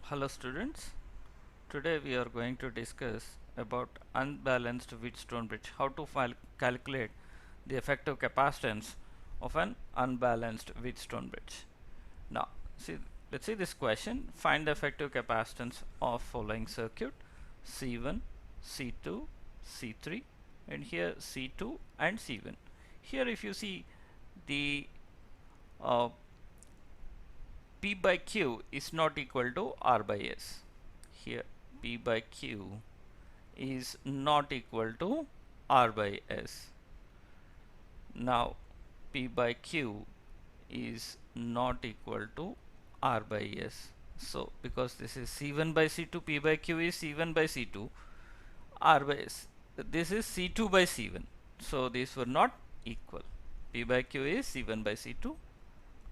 Hello students, today we are going to discuss about unbalanced Wheatstone bridge, how to calculate the effective capacitance of an unbalanced Wheatstone bridge. Now let's see this question. Find the effective capacitance of following circuit: C1, C2, C3, and here C2 and C1. Here if you see the uh, P by Q is not equal to R by S. Here P by Q is not equal to R by S. Now P by Q is not equal to R by S. So because this is C1 by C2, P by Q is C1 by C2, R by S. This is C2 by C1. So these were not equal. P by Q is C1 by C2,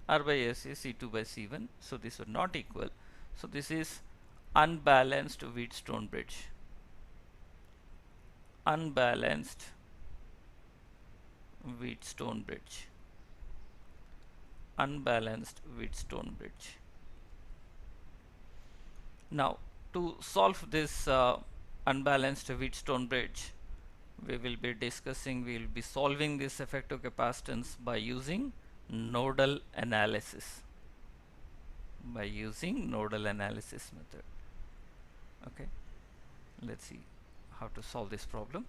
R by S is C2 by C1. So these were not equal. So this is unbalanced Wheatstone bridge. Unbalanced Wheatstone bridge. Unbalanced Wheatstone bridge. Now to solve this unbalanced Wheatstone bridge, we will be solving this effective capacitance by using nodal analysis. Method. Okay, let's see how to solve this problem.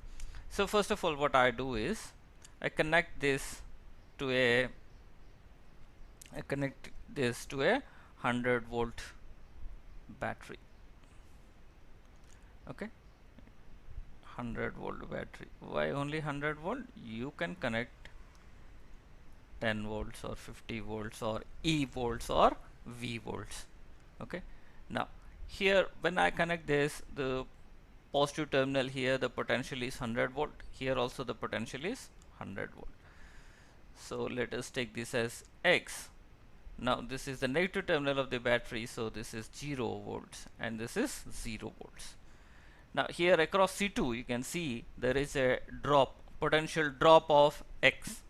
So first of all, what I do is I connect this to a 100-volt battery. Okay, 100-volt battery. Why only 100-volt? You can connect 10 volts or 50 volts or E volts or V volts. Okay, now here when I connect this, the positive terminal here, the potential is 100-volt. Here also the potential is 100-volt. So let us take this as X. Now this is the negative terminal of the battery, so this is 0 volts and this is 0 volts. Now here across C2 you can see there is a potential drop of X.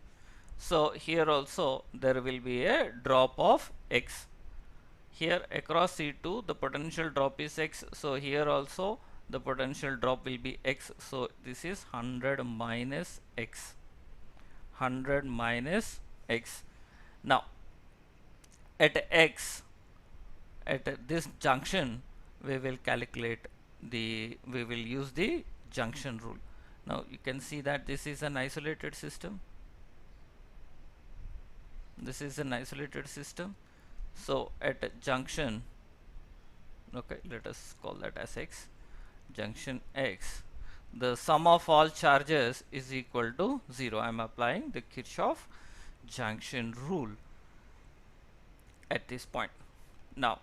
So here also there will be a drop of X. Here across C2 the potential drop is X, so here also the potential drop will be X. So this is 100 minus X. 100 minus X. Now at X, at this junction, we will use the junction rule. Now you can see that this is an isolated system. This is an isolated system. So at junction, okay, let us call that as X. Junction X, the sum of all charges is equal to 0. I am applying the Kirchhoff junction rule at this point. Now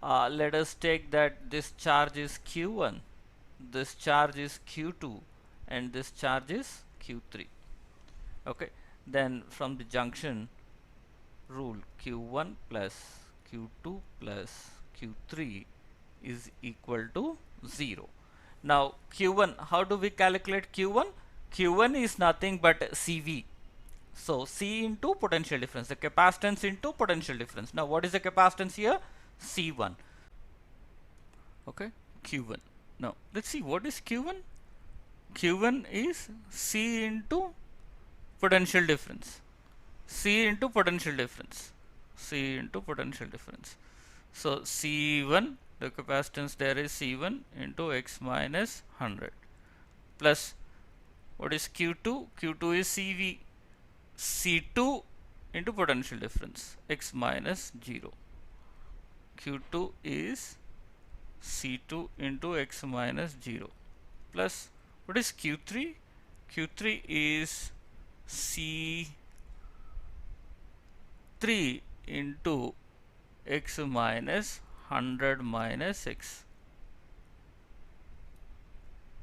let us take that this charge is Q1, this charge is Q2, and this charge is Q3. Okay, then from the junction rule, Q1 plus Q2 plus Q3 is equal to 0. Now Q1, how do we calculate Q1? Q1 is nothing but CV. So C into potential difference, the capacitance into potential difference. Now what is the capacitance here? C1. Okay, Q1. Now let's see what is Q1. Q1 is C into potential difference. C into potential difference. C into potential difference. So C1, the capacitance there is C1 into X minus 100 plus what is Q2? Q2 is CV. C2 into potential difference X minus 0. Q2 is C2 into X minus 0 plus what is Q3? Q3 is C3 into X minus 100 minus X,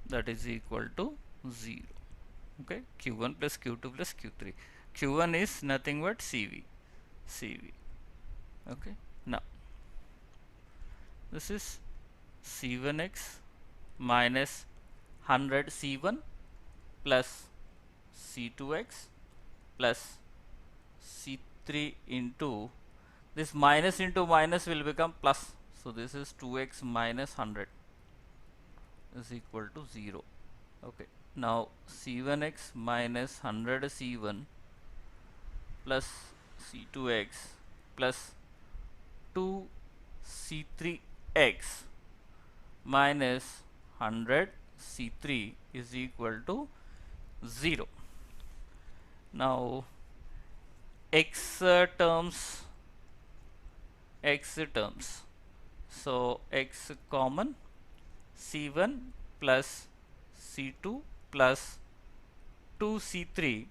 that is equal to 0. Okay, Q1 plus Q2 plus Q3. Q1 is nothing but CV. Okay, now this is C1x minus 100 C1 plus C2x plus C3 into this minus into minus will become plus, So this is 2x minus 100 is equal to 0. Okay, now C1x minus 100 C1 plus C2x plus 2 C3x minus 100 C3 is equal to 0. Now x terms, so x common, C1 plus C2 plus 2 C3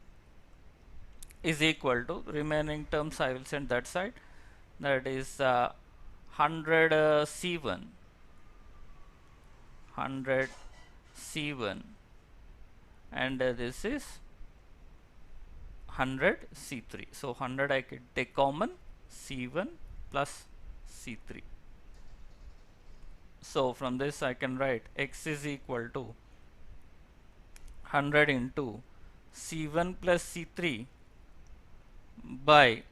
is equal to, remaining terms I will send that side, that is 100 C1 and this is 100 C3. So 100 I can take common, C1 plus C3. So from this I can write x is equal to 100 into C1 plus C3 by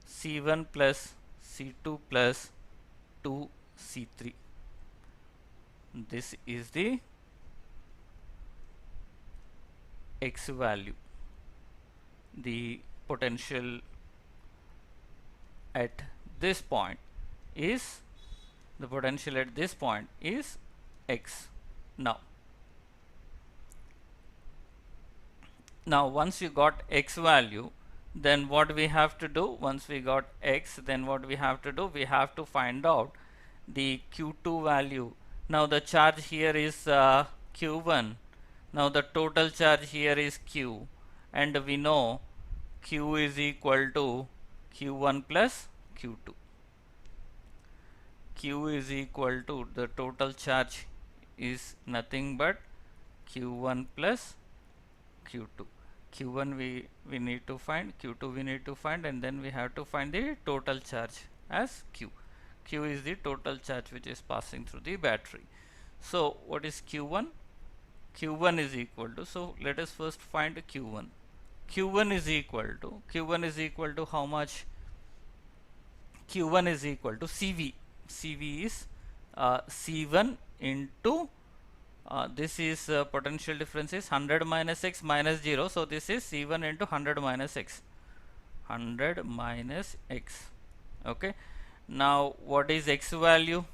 C1 plus C2 plus 2 C3. This is the x value. The potential at this point is x. Now once you got x value, then what we have to do, once we got x, then what we have to do, we have to find out the q2 value. Now the charge here is q1. Now the total charge here is q, and we know q is equal to q1 plus q2. Q is equal to, the total charge is nothing but q1 plus q2. Q1 we need to find, q2 we need to find, and then we have to find the total charge as q. Q is the total charge which is passing through the battery. So what is q1? Q1 is equal to, so let us first find q1. Q1 is equal to how much? Q1 is equal to CV. CV is C1 into this is potential difference is 100 minus x minus 0. So this is C1 into 100 minus x. 100 minus x. Okay. Now what is x value?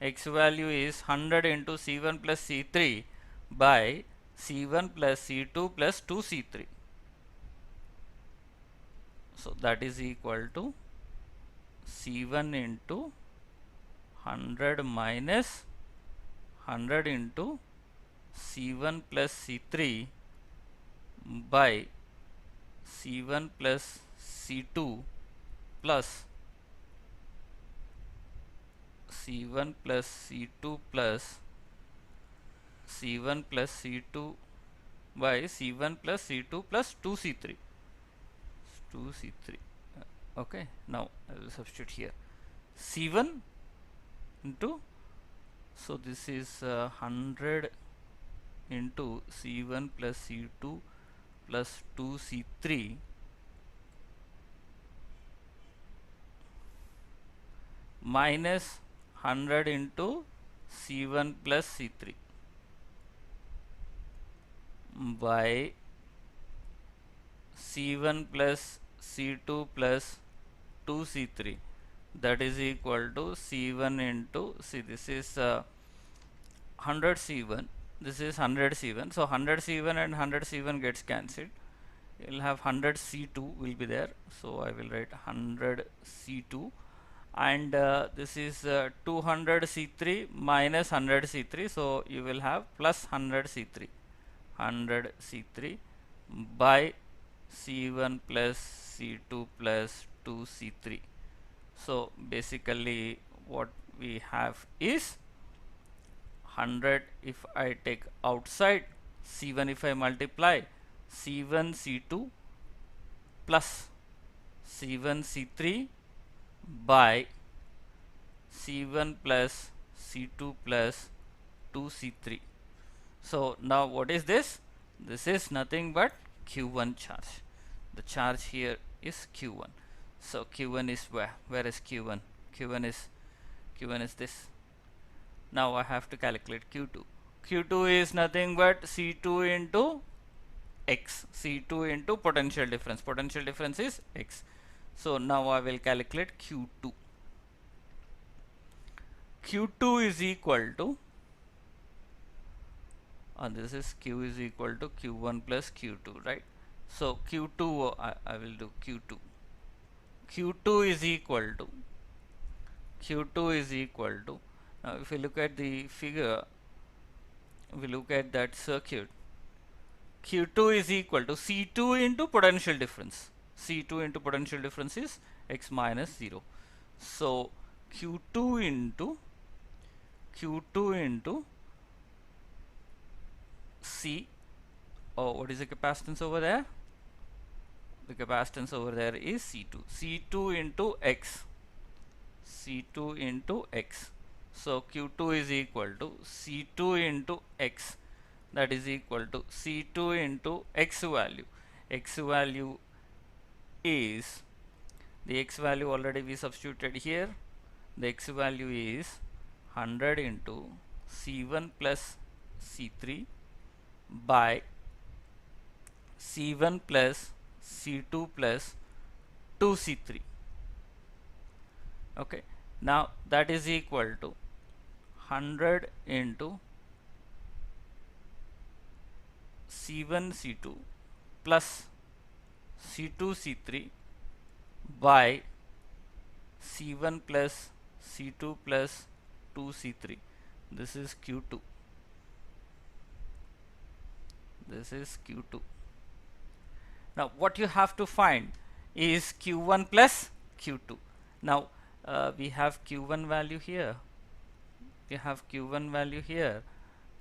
X value is 100 into C1 plus C3 by C1 plus C2 plus 2 C3. So that is equal to C1 into 100 minus 100 into C1 plus C3 by C1 plus C2 plus C1 plus C2 plus C1 plus C2 by C1 plus C2 plus 2C3. 2C3. Okay, now I will substitute here C1 into, so this is 100 into C1 plus C2 plus 2C3 minus 100 into C1 plus C3 by C1 plus C2 plus 2C3, that is equal to C1 into, see this is 100 C1, this is 100 C1, so 100 C1 and 100 C1 gets cancelled. You will have 100 C2 will be there, so I will write 100 C2, and this is 200 C3 minus 100 C3, so you will have plus 100 C3 by C1 plus C2 plus 2 C3. So basically what we have is 100, if I take outside C1, if I multiply C1 C2 plus C1 C3 by C1 plus C2 plus 2 C3. So now what is this? This is nothing but Q1 charge. The charge here is Q1. So Q1 is where is Q1? Q1 is Q1 is this. Now I have to calculate Q2. Q2 is nothing but C2 into X. C2 into potential difference. Potential difference is X. So now I will calculate Q2. Q2 is equal to, this is Q is equal to Q1 plus Q2, right? So Q2, I will do Q2. Q2 is equal to, Q2 is equal to, now if you look at the figure, we look at that circuit, Q2 is equal to C2 into potential difference. C2 into potential difference is X minus 0. So Q2 into C, what is the capacitance over there? The capacitance over there is C2. C2 into X. C2 into X. So Q2 is equal to C2 into X. That is equal to C2 into X value. X value is, the X value already we substituted here. The X value is 100 into C1 plus C3 by C1 plus C2 plus 2C3. Okay, now that is equal to 100 into C1 C2 plus C2 C3 by C1 plus C2 plus 2C3. This is Q2. This is Q2. Now what you have to find is Q1 plus Q2. Now we have Q1 value here. We have Q1 value here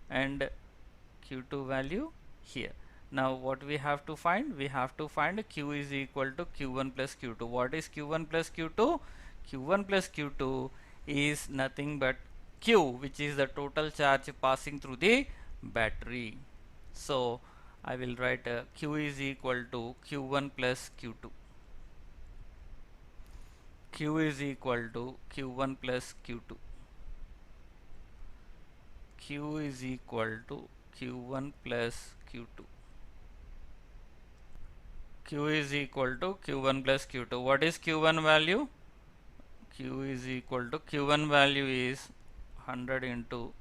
and Q2 value here. Now what we have to find? We have to find Q is equal to Q1 plus Q2. What is Q1 plus Q2? Q1 plus Q2 is nothing but Q, which is the total charge passing through the battery. So I will write Q is equal to Q1 plus Q2. Q is equal to Q1 plus Q2. Q is equal to Q1 plus Q2. Q is equal to Q1 plus Q2. What is Q1 value? Q is equal to, Q1 value is 100 into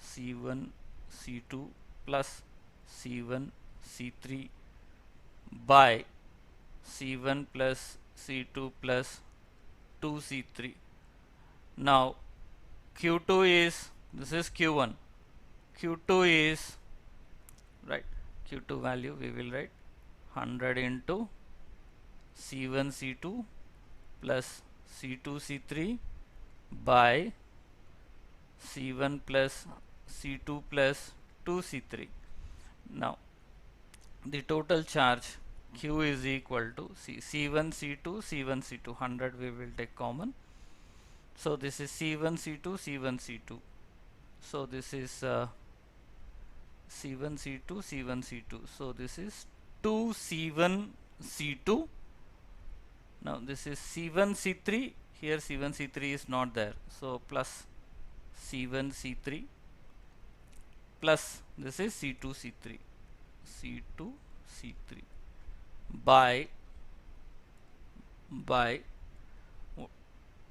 C1 C2 plus C1 C3 by C1 plus C2 plus 2C3. Now Q2 is, this is Q1. Q2 is, right, Q2 value we will write 100 into C1 C2 plus C2 C3 by C1 plus C2 plus 2C3. Now the total charge Q is equal to C1 C2 C1 C2, 100 we will take common. So this is C1 C2 C1 C2. So this is C1 C2 C1 C2. So this is 2 C1 C2. Now this is C1 C3. Here C1 C3 is not there. So plus C1 C3 plus this is C2 C3. C2 C3 by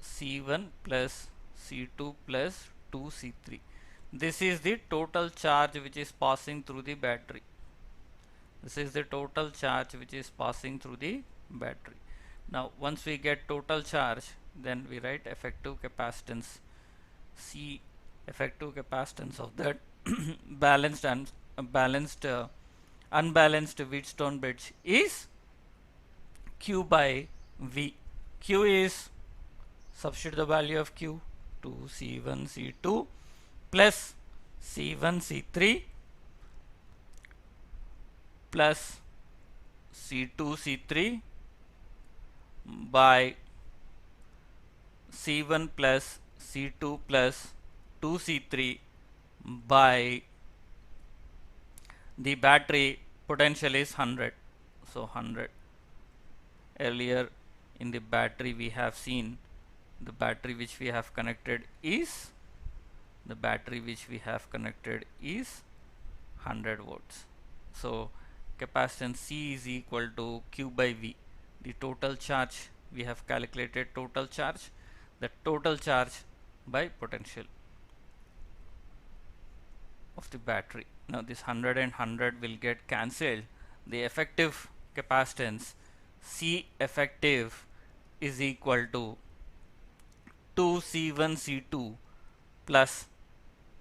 C1 plus C2 plus 2C3. This is the total charge which is passing through the battery. This is the total charge which is passing through the battery. Now once we get total charge, then we write effective capacitance. C, effective capacitance of that balanced and unbalanced Wheatstone bridge is Q by V. Q is, substitute the value of Q to C1 C2 plus C1 C3 plus C2 C3 by C1 plus C2 plus 2C3 by the battery potential is 100. So 100. Earlier in the battery we have seen the battery which we have connected is the battery which we have connected is 100 volts. So capacitance C is equal to Q by V, the total charge. We have calculated total charge, the total charge by potential of the battery. Now this 100 and 100 will get cancelled. The effective capacitance C effective is equal to 2C1 C2 plus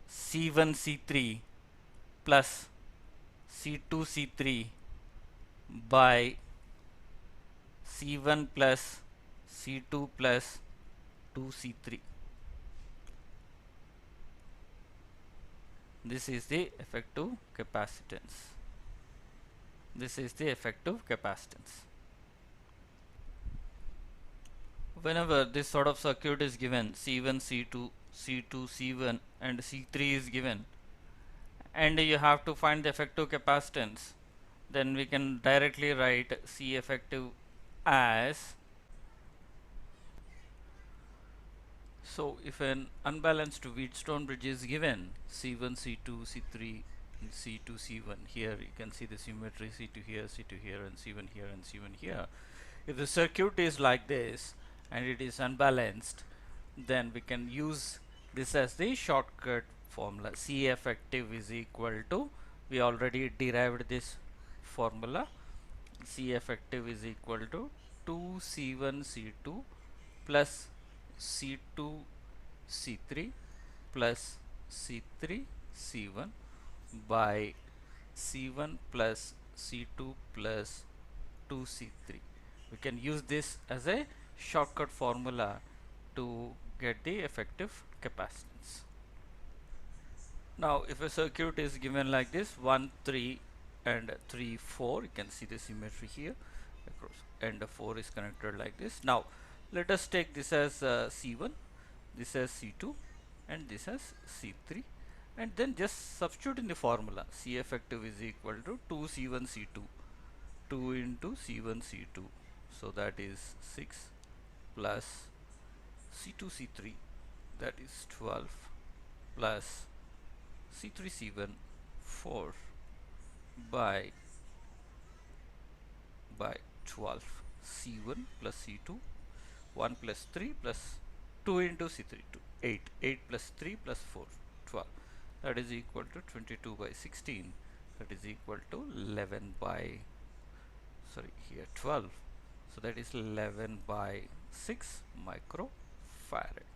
C1 C3 plus C2 C3 by C1 plus C2 plus 2C3. This is the effective capacitance. This is the effective capacitance. Whenever this sort of circuit is given, C1, C2, C2, C1 and C3 is given, and you have to find the effective capacitance, then we can directly write C effective as, so if an unbalanced Wheatstone bridge is given, C1, C2, C3, and C2, C1, here you can see the symmetry, C2 here, C2 here, and C1 here, and C1 here. If the circuit is like this and it is unbalanced, then we can use this as the shortcut formula. C effective is equal to, we already derived this formula, C effective is equal to 2C1 C2 plus C2 C3 plus C3 C1 by C1 plus C2 plus 2C3. We can use this as a shortcut formula to get the effective capacitance. Now if a circuit is given like this, 1, 3 and 3, 4, you can see the symmetry here across, and 4 is connected like this. Now let us take this as C1, this as C2 and this as C3, and then just substitute in the formula. C effective is equal to 2C1 C2, 2 into C1 C2, so that is 6 plus C2 C3, that is 12 plus C3 C1 4 by 12 C1 plus C2, 1 plus 3 plus 2 into C3 2, 8, 8 plus 3 plus 4, 12, that is equal to 22 by 16, that is equal to 11 by, sorry, here 12, so that is 11 by 6 microfarad.